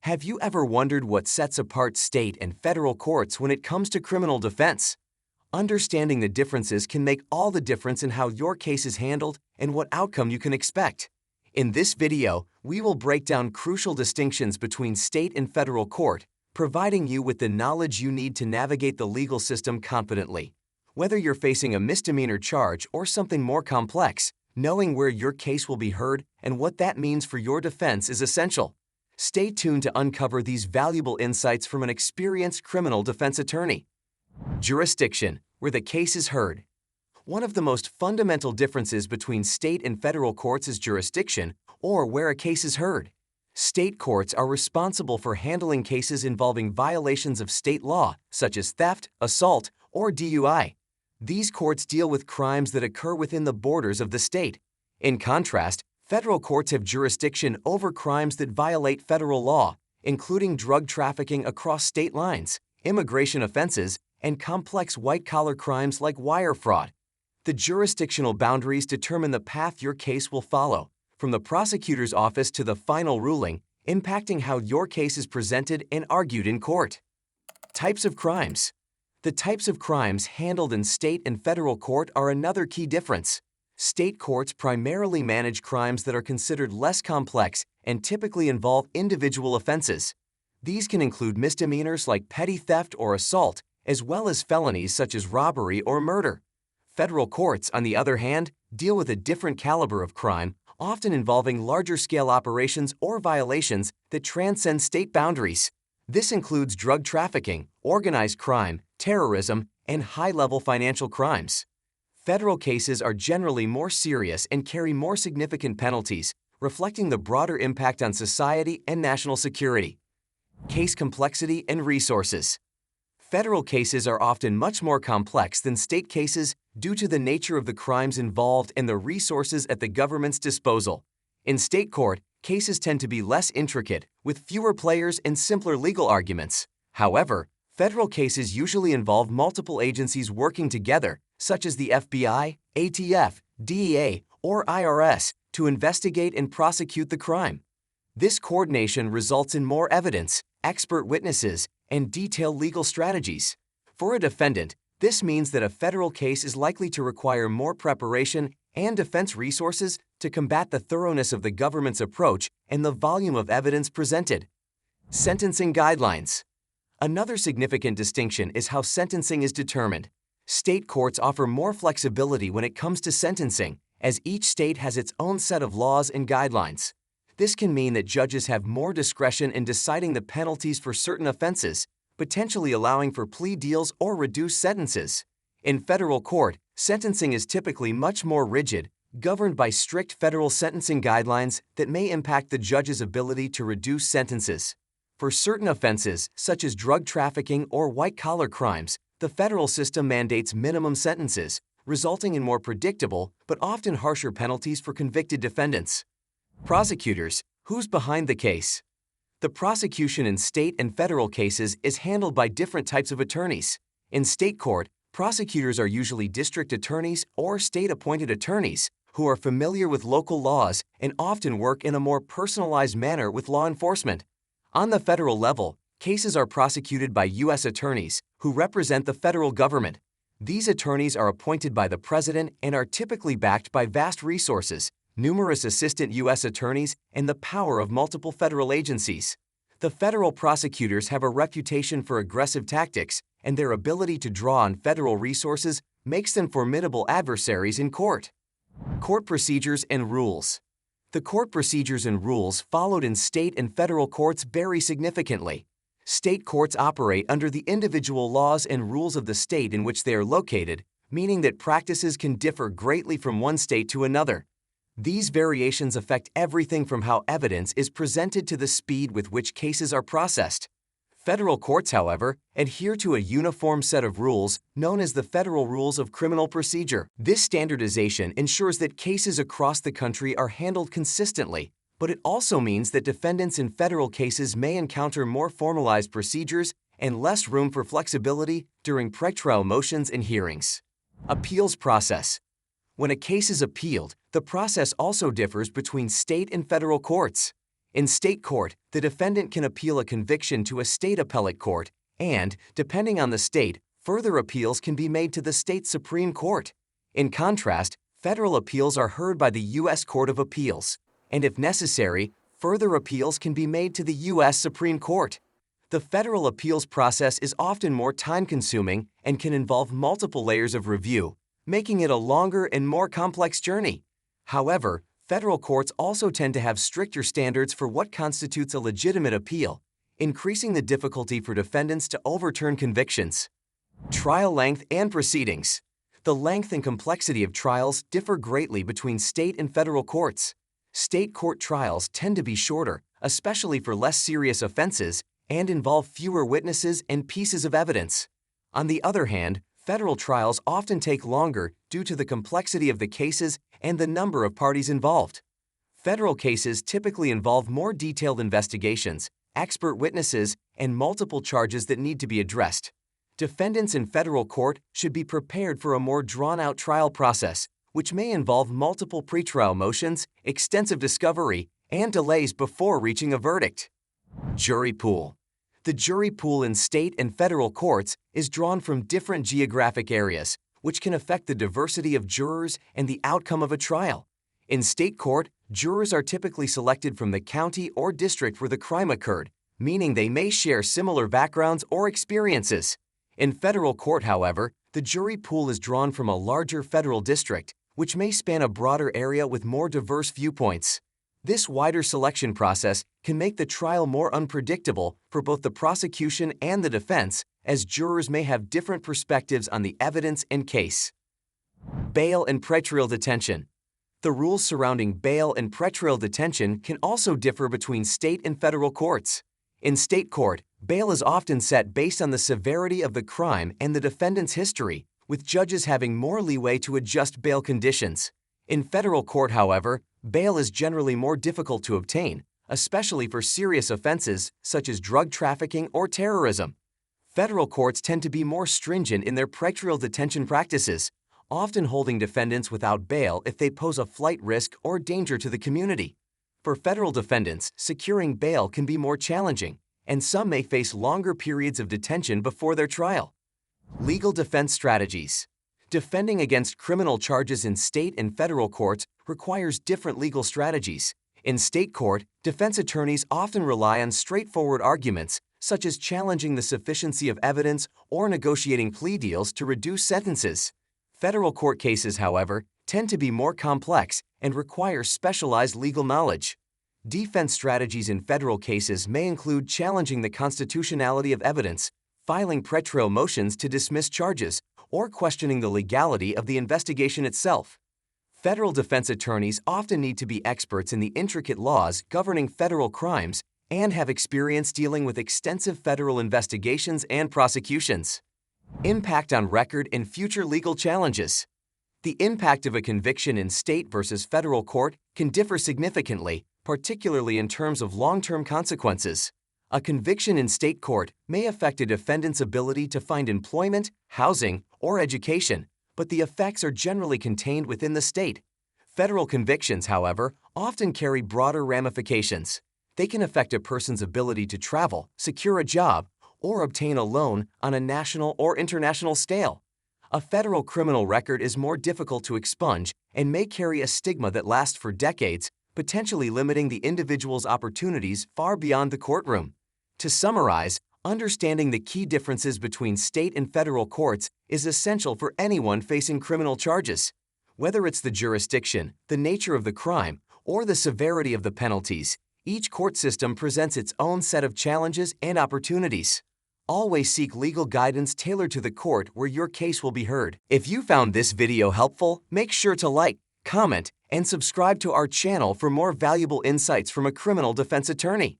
Have you ever wondered what sets apart state and federal courts when it comes to criminal defense? Understanding the differences can make all the difference in how your case is handled and what outcome you can expect. In this video, we will break down crucial distinctions between state and federal court, providing you with the knowledge you need to navigate the legal system confidently. Whether you're facing a misdemeanor charge or something more complex, knowing where your case will be heard and what that means for your defense is essential. Stay tuned to uncover these valuable insights from an experienced criminal defense attorney. Jurisdiction, where the case is heard. One of the most fundamental differences between state and federal courts is jurisdiction, or where a case is heard. State courts are responsible for handling cases involving violations of state law, such as theft, assault, or DUI. These courts deal with crimes that occur within the borders of the state. In contrast, federal courts have jurisdiction over crimes that violate federal law, including drug trafficking across state lines, immigration offenses, and complex white-collar crimes like wire fraud. The jurisdictional boundaries determine the path your case will follow, from the prosecutor's office to the final ruling, impacting how your case is presented and argued in court. Types of crimes. The types of crimes handled in state and federal court are another key difference. State courts primarily manage crimes that are considered less complex and typically involve individual offenses. These can include misdemeanors like petty theft or assault, as well as felonies such as robbery or murder. Federal courts, on the other hand, deal with a different caliber of crime, often involving larger-scale operations or violations that transcend state boundaries. This includes drug trafficking, organized crime, terrorism, and high-level financial crimes. Federal cases are generally more serious and carry more significant penalties, reflecting the broader impact on society and national security. Case complexity and resources. Federal cases are often much more complex than state cases due to the nature of the crimes involved and the resources at the government's disposal. In state court, cases tend to be less intricate, with fewer players and simpler legal arguments. However, federal cases usually involve multiple agencies working together, such as the FBI, ATF, DEA, or IRS, to investigate and prosecute the crime. This coordination results in more evidence, expert witnesses, and detailed legal strategies. For a defendant, this means that a federal case is likely to require more preparation and defense resources to combat the thoroughness of the government's approach and the volume of evidence presented. Sentencing guidelines. Another significant distinction is how sentencing is determined. State courts offer more flexibility when it comes to sentencing, as each state has its own set of laws and guidelines. This can mean that judges have more discretion in deciding the penalties for certain offenses, potentially allowing for plea deals or reduced sentences. In federal court, sentencing is typically much more rigid, governed by strict federal sentencing guidelines that may impact the judge's ability to reduce sentences. For certain offenses, such as drug trafficking or white-collar crimes, the federal system mandates minimum sentences, resulting in more predictable but often harsher penalties for convicted defendants. Prosecutors, who's behind the case? The prosecution in state and federal cases is handled by different types of attorneys. In state court, prosecutors are usually district attorneys or state-appointed attorneys who are familiar with local laws and often work in a more personalized manner with law enforcement. On the federal level, cases are prosecuted by U.S. attorneys who represent the federal government. These attorneys are appointed by the president and are typically backed by vast resources, numerous assistant U.S. attorneys, and the power of multiple federal agencies. The federal prosecutors have a reputation for aggressive tactics, and their ability to draw on federal resources makes them formidable adversaries in court. Court procedures and rules. The court procedures and rules followed in state and federal courts vary significantly. State courts operate under the individual laws and rules of the state in which they are located, meaning that practices can differ greatly from one state to another. These variations affect everything from how evidence is presented to the speed with which cases are processed. Federal courts, however, adhere to a uniform set of rules known as the Federal Rules of Criminal Procedure. This standardization ensures that cases across the country are handled consistently, but it also means that defendants in federal cases may encounter more formalized procedures and less room for flexibility during pretrial motions and hearings. Appeals process. When a case is appealed, the process also differs between state and federal courts. In state court, the defendant can appeal a conviction to a state appellate court, and, depending on the state, further appeals can be made to the state Supreme Court. In contrast, federal appeals are heard by the U.S. Court of Appeals, and if necessary, further appeals can be made to the U.S. Supreme Court. The federal appeals process is often more time-consuming and can involve multiple layers of review, making it a longer and more complex journey. However, federal courts also tend to have stricter standards for what constitutes a legitimate appeal, increasing the difficulty for defendants to overturn convictions. Trial length and proceedings. The length and complexity of trials differ greatly between state and federal courts. State court trials tend to be shorter, especially for less serious offenses, and involve fewer witnesses and pieces of evidence. On the other hand, federal trials often take longer due to the complexity of the cases and the number of parties involved. Federal cases typically involve more detailed investigations, expert witnesses, and multiple charges that need to be addressed. Defendants in federal court should be prepared for a more drawn-out trial process, which may involve multiple pretrial motions, extensive discovery, and delays before reaching a verdict. Jury pool. The jury pool in state and federal courts is drawn from different geographic areas, which can affect the diversity of jurors and the outcome of a trial. In state court, jurors are typically selected from the county or district where the crime occurred, meaning they may share similar backgrounds or experiences. In federal court, however, the jury pool is drawn from a larger federal district, which may span a broader area with more diverse viewpoints. This wider selection process can make the trial more unpredictable for both the prosecution and the defense, as jurors may have different perspectives on the evidence and case. Bail and pretrial detention. The rules surrounding bail and pretrial detention can also differ between state and federal courts. In state court, bail is often set based on the severity of the crime and the defendant's history, with judges having more leeway to adjust bail conditions. In federal court, however, bail is generally more difficult to obtain, especially for serious offenses such as drug trafficking or terrorism. Federal courts tend to be more stringent in their pretrial detention practices, often holding defendants without bail if they pose a flight risk or danger to the community. For federal defendants, securing bail can be more challenging, and some may face longer periods of detention before their trial. Legal defense strategies. Defending against criminal charges in state and federal courts requires different legal strategies. In state court, defense attorneys often rely on straightforward arguments, such as challenging the sufficiency of evidence or negotiating plea deals to reduce sentences. Federal court cases, however, tend to be more complex and require specialized legal knowledge. Defense strategies in federal cases may include challenging the constitutionality of evidence, filing pretrial motions to dismiss charges, or questioning the legality of the investigation itself. Federal defense attorneys often need to be experts in the intricate laws governing federal crimes and have experience dealing with extensive federal investigations and prosecutions. Impact on record and future legal challenges. The impact of a conviction in state versus federal court can differ significantly, particularly in terms of long-term consequences. A conviction in state court may affect a defendant's ability to find employment, housing, or education, but the effects are generally contained within the state. Federal convictions, however, often carry broader ramifications. They can affect a person's ability to travel, secure a job, or obtain a loan on a national or international scale. A federal criminal record is more difficult to expunge and may carry a stigma that lasts for decades, potentially limiting the individual's opportunities far beyond the courtroom. To summarize, understanding the key differences between state and federal courts is essential for anyone facing criminal charges. Whether it's the jurisdiction, the nature of the crime, or the severity of the penalties, each court system presents its own set of challenges and opportunities. Always seek legal guidance tailored to the court where your case will be heard. If you found this video helpful, make sure to like, comment, and subscribe to our channel for more valuable insights from a criminal defense attorney.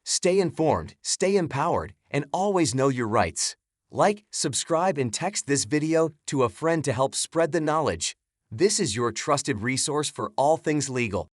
Stay informed, stay empowered, and always know your rights. Like, subscribe, and text this video to a friend to help spread the knowledge. This is your trusted resource for all things legal.